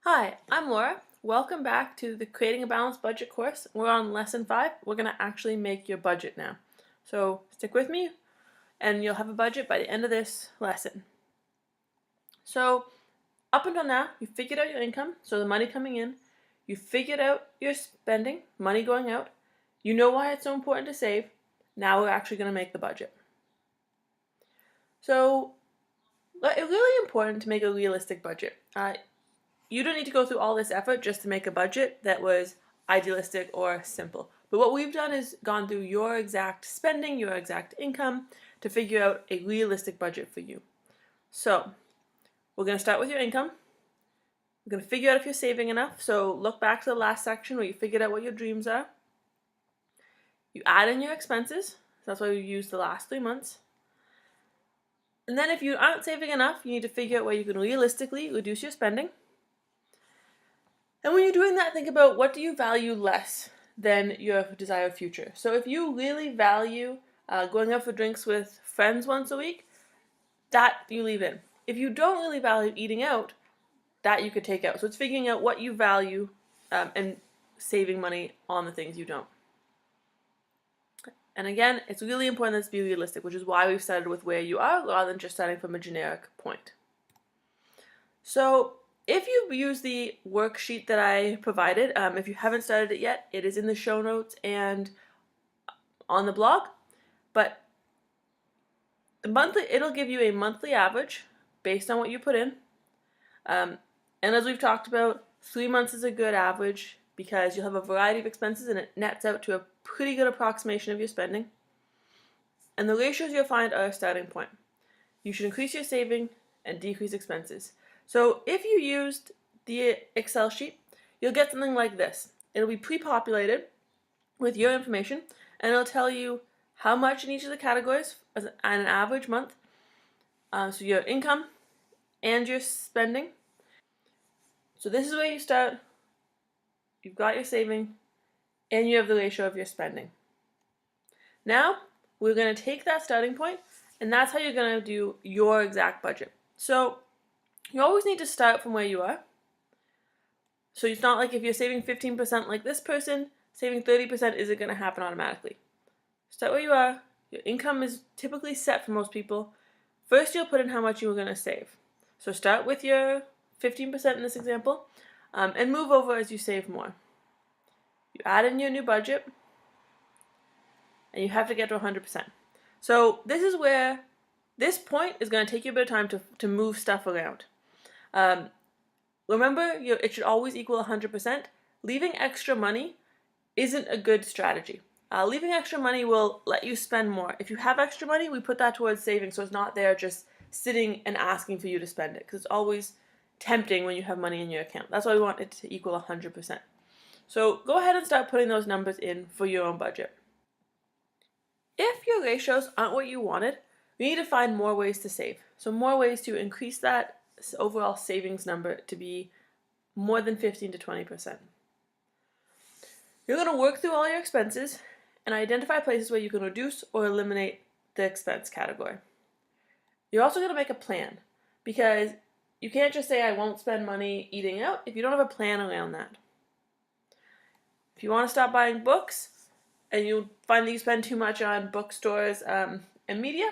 Hi, I'm Laura. Welcome back to the Creating a Balanced Budget course. We're on lesson 5. We're going to actually make your budget now. So stick with me and you'll have a budget by the end of this lesson. So up until now, you figured out your income, so the money coming in. You figured out your spending, money going out. You know why it's so important to save. Now we're actually going to make the budget. So it's really important to make a realistic budget. You don't need to go through all this effort just to make a budget that was idealistic or simple. But what we've done is gone through your exact spending, your exact income to figure out a realistic budget for you. So we're going to start with your income. We're going to figure out if you're saving enough. So look back to the last section where you figured out what your dreams are. You add in your expenses. That's why we used the last 3 months. And then if you aren't saving enough, you need to figure out where you can realistically reduce your spending. And when you're doing that, think about what do you value less than your desired future. So if you really value going out for drinks with friends once a week, that you leave in. If you don't really value eating out, that you could take out. So it's figuring out what you value and saving money on the things you don't. And again, it's really important that this be realistic, which is why we've started with where you are rather than just starting from a generic point. So if you use the worksheet that I provided, if you haven't started it yet, it is in the show notes and on the blog. But it'll give you a monthly average based on what you put in. And as we've talked about, 3 months is a good average because you'll have a variety of expenses and it nets out to a pretty good approximation of your spending. And the ratios you'll find are a starting point. You should increase your saving and decrease expenses. So if you used the Excel sheet, you'll get something like this. It'll be pre-populated with your information, and it'll tell you how much in each of the categories on an average month. So your income and your spending. So this is where you start. You've got your saving, and you have the ratio of your spending. Now, we're going to take that starting point, and that's how you're going to do your exact budget. So you always need to start from where you are. So it's not like if you're saving 15% like this person, saving 30% isn't going to happen automatically. Start where you are. Your income is typically set for most people. First, you'll put in how much you were going to save. So start with your 15% in this example, and move over as you save more. You add in your new budget, and you have to get to 100%. So this is where this point is going to take you a bit of time to move stuff around. Remember, it should always equal 100%. Leaving extra money isn't a good strategy. Leaving extra money will let you spend more. If you have extra money, we put that towards saving, so it's not there just sitting and asking for you to spend it, because it's always tempting when you have money in your account. That's why we want it to equal 100%. So go ahead and start putting those numbers in for your own budget. If your ratios aren't what you wanted, you need to find more ways to save. So more ways to increase that overall savings number to be more than 15 to 20%. You're going to work through all your expenses and identify places where you can reduce or eliminate the expense category. You're also going to make a plan, because you can't just say I won't spend money eating out if you don't have a plan around that. If you want to stop buying books and you find that you spend too much on bookstores and media,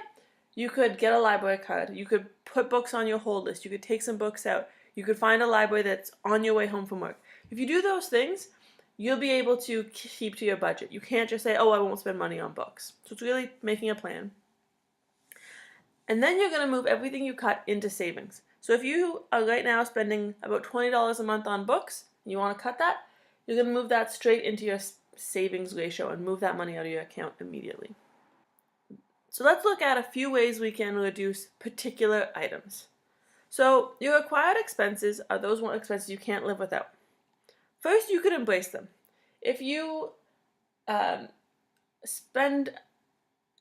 you could get a library card. You could put books on your hold list. You could take some books out. You could find a library that's on your way home from work. If you do those things, you'll be able to keep to your budget. You can't just say, oh, I won't spend money on books. So it's really making a plan. And then you're going to move everything you cut into savings. So if you are right now spending about $20 a month on books, and you want to cut that, you're going to move that straight into your savings ratio and move that money out of your account immediately. So let's look at a few ways we can reduce particular items. So your required expenses are those expenses you can't live without. First, you could embrace them. If you spend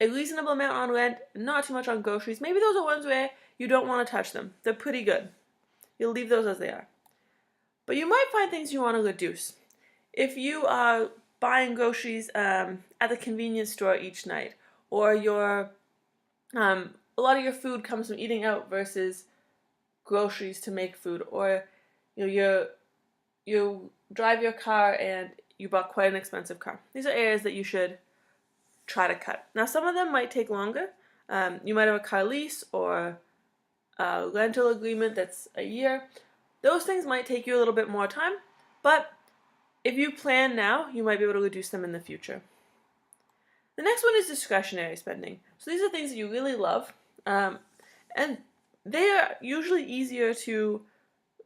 a reasonable amount on rent, not too much on groceries, maybe those are ones where you don't want to touch them. They're pretty good. You'll leave those as they are. But you might find things you want to reduce. If you are buying groceries at the convenience store each night, or a lot of your food comes from eating out versus groceries to make food, or you're you drive your car and you bought quite an expensive car. These are areas that you should try to cut. Now, some of them might take longer. You might have a car lease or a rental agreement that's a year. Those things might take you a little bit more time, but if you plan now, you might be able to reduce them in the future. The next one is discretionary spending. So these are things that you really love, and they are usually easier to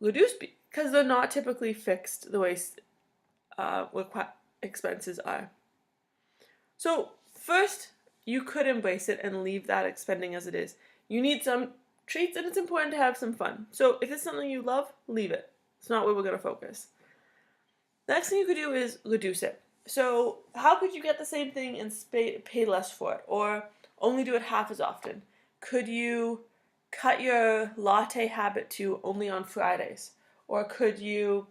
reduce because they're not typically fixed the way expenses are. So first, you could embrace it and leave that spending as it is. You need some treats and it's important to have some fun. So if it's something you love, leave it. It's not where we're going to focus. The next thing you could do is reduce it. So how could you get the same thing and pay less for it, or only do it half as often? Could you cut your latte habit to only on Fridays? Or could you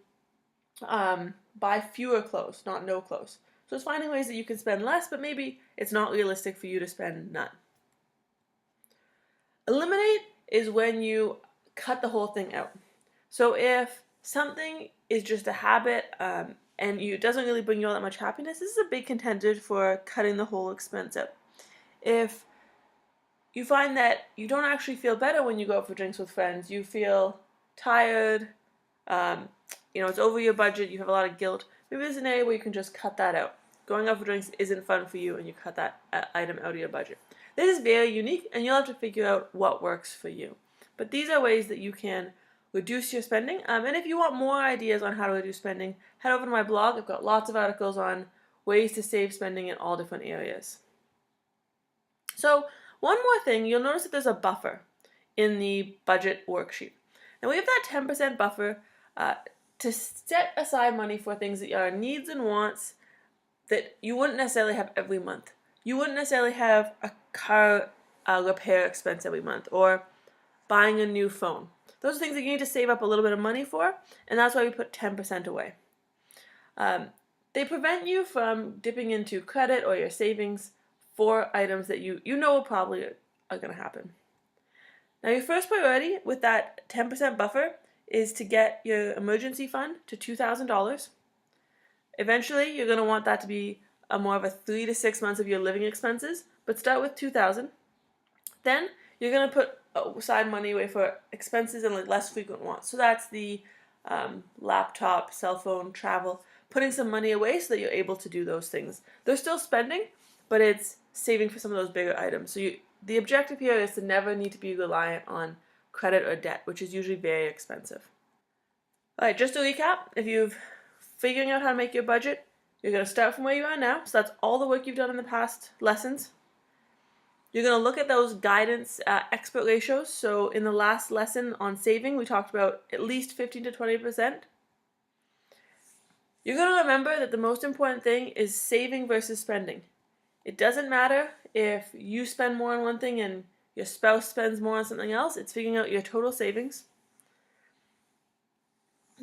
buy fewer clothes, not no clothes? So it's finding ways that you can spend less, but maybe it's not realistic for you to spend none. Eliminate is when you cut the whole thing out. So if something is just a habit and it doesn't really bring you all that much happiness, this is a big contender for cutting the whole expense out. If you find that you don't actually feel better when you go out for drinks with friends, you feel tired, it's over your budget, you have a lot of guilt, maybe there's an area where you can just cut that out. Going out for drinks isn't fun for you and you cut that item out of your budget. This is very unique and you'll have to figure out what works for you. But these are ways that you can reduce your spending. And if you want more ideas on how to reduce spending, head over to my blog. I've got lots of articles on ways to save spending in all different areas. So one more thing, you'll notice that there's a buffer in the budget worksheet. Now we have that 10% buffer to set aside money for things that are needs and wants that you wouldn't necessarily have every month. You wouldn't necessarily have a car repair expense every month or buying a new phone. Those are things that you need to save up a little bit of money for, and that's why we put 10% away. They prevent you from dipping into credit or your savings for items that you know probably are going to happen. Now your first priority with that 10% buffer is to get your emergency fund to $2,000. Eventually, you're going to want that to be more of a 3 to 6 months of your living expenses, but start with $2,000. Then you're going to put aside money away for expenses and less frequent wants. So that's the laptop, cell phone, travel, putting some money away so that you're able to do those things. They're still spending, but it's saving for some of those bigger items. So the objective here is to never need to be reliant on credit or debt, which is usually very expensive. All right, just to recap, if you've figuring out how to make your budget, you're going to start from where you are now. So that's all the work you've done in the past lessons. You're going to look at those guidance expert ratios. So in the last lesson on saving, we talked about at least 15 to 20%. You're going to remember that the most important thing is saving versus spending. It doesn't matter if you spend more on one thing and your spouse spends more on something else. It's figuring out your total savings.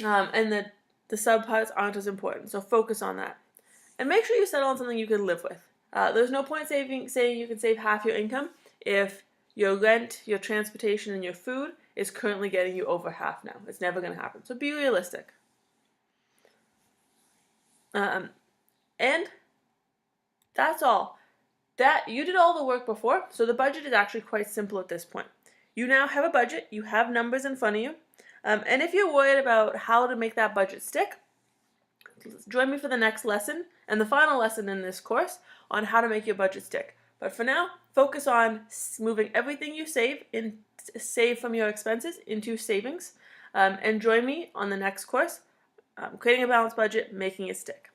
And the subparts aren't as important, so focus on that. And make sure you settle on something you can live with. There's no point saying you can save half your income if your rent, your transportation, and your food is currently getting you over half now. It's never going to happen. So be realistic. And that's all. You did all the work before, so the budget is actually quite simple at this point. You now have a budget, you have numbers in front of you, and if you're worried about how to make that budget stick, join me for the next lesson and the final lesson in this course on how to make your budget stick. But for now, focus on moving everything you save from your expenses into savings, and join me on the next course, creating a balanced budget, making it stick.